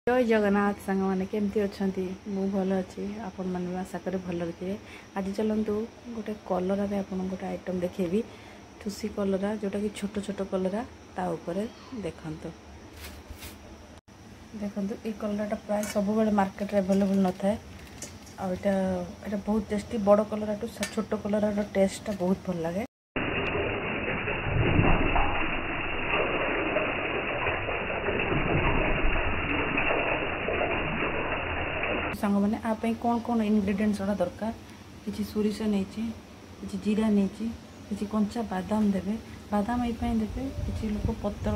जय जगन्नाथ सांग मैंने केमती अच्छा मु भल अच्छी आपण मैंने आशा करें भल थे। आज चलतु गोटे कलरा आपन गोटे आइटम देखेबी ठुसी कलरा जोटा कि छोट छोट कलरा ता ऊपर देखंतु देखंतु ये कलराटा प्राय सब बेले मार्केट अवेलेबल न थाए आटा बहुत टेस्टी बड़ कलरा टू छोट कलरा टेस्टा बहुत भल लगे। सांग मैंने आप कौन कौन इनग्रेडिएंट्स गुड़ा दरकार किसी सोरिष नहीं कि जीरा नहीं कि कंचा बादाम देवे बादाम ये देवे किसी लोग पत्र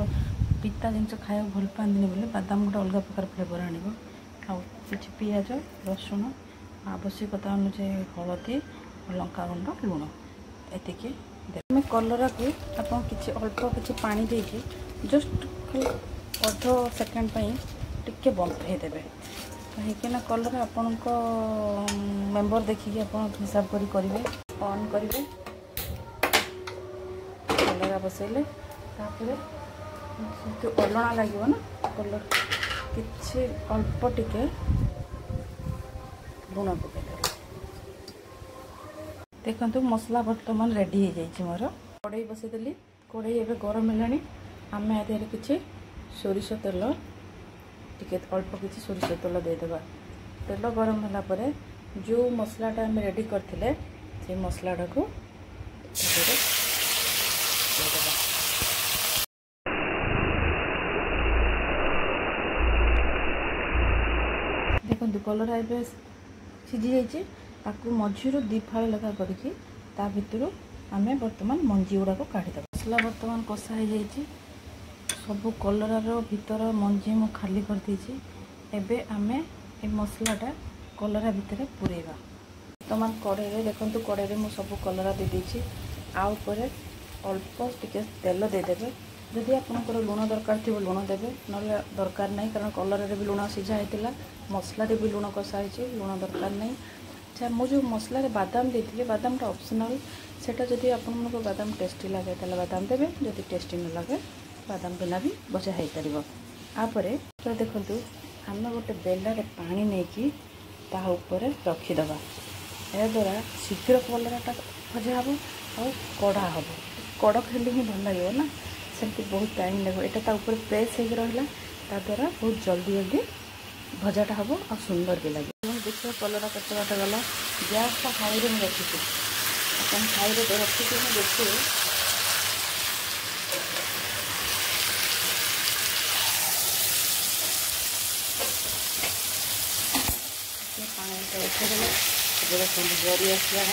पिता जिन खाया भल पाती बोले बादाम गोटे अलग प्रकार फ्लेवर आने कि पिज रसुण आवश्यकता अनुसार हलदी लंका गुंड लुण एतिकी देवे कलरा को आप कि अल्प किसी पानी देके जस्ट अर्ध सेकेंड टिके बंफेदेवे कहीं कलर आपण मेम्बर देखिए आप हिसाब करेंगे ऑन करेंगे कलर बसैले जो अलणा लगे ना कलर कि अल्प टिके लुण पकईदे देखो मसला बर्तमान रेडी हो जाए मोर कड़े बसईदेली कड़े एवं गरम है आम कि सोरिष तेल टिके अल्प किसी सोरिष तेल देदेबा तेल गरम होला परे जो मसलाटा आम रेडी करथिले से मसलाटा को देखो कलर ए सीझी जाइए मझीरू दी फाड़ लगा करके भितर आम बर्तमान मंजी गुड़ाक काढ़ीदे मसला बर्तमान कषा हो जाइए सब कलरार भीतर मंजी मु खाली कर दीची एबे आमे ए मसलाटा कलरा भितर पुरेबा बर्तमान कड़े देखंतु कड़े मु सब कलरा दे दीची आ ऊपर अल्प टिके तेल देदेबे जदि आपनकर लुण दरकार थी लुण देबे न दरकार नहीं कारण कलर भी लुण सीझा होता मसला भी लुण कषा होती लुण दरकार नहीं। अच्छा मु जो मसला बादाम देती बादामटा ऑप्शनल सेटा जदि आपन बादाम टेस्टी लगे ताले बादाम देबे जदि टेस्टी न लगे बादाम बिना भी बचा हो पार आपर तो देखु आम गोटे बेलारे पानी नहीं ता ऊपर रखीदबा या द्वारा शीघ्र कलराटा भजा हम और कड़ा हम कड़क हेल्ले ही भल लगे ना सेमती बहुत टाइम लगे यहाँ ता ऊपर प्रेस हो रहा द्वारा बहुत जल्दी जल्दी भजाटा हम और सुंदर भी लगे देखिए कलरा केत बाट गला गैस हाई रे रखी अपन हाई रे रखी देखिए पानी उठेदेले जरी आसला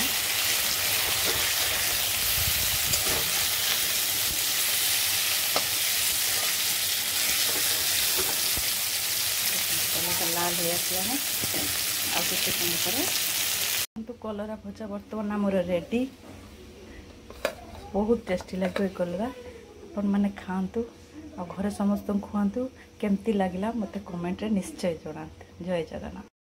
लाल हो आसला है आते समय कलरा भजा बर्तमान आमर रेडी बहुत टेस्टी लगे कलरा अपन मैंने खातु और घरे समस्त खुआतु केमती लगला मत कमेंट रे निश्चय जनाते। जय जगन्नाथ।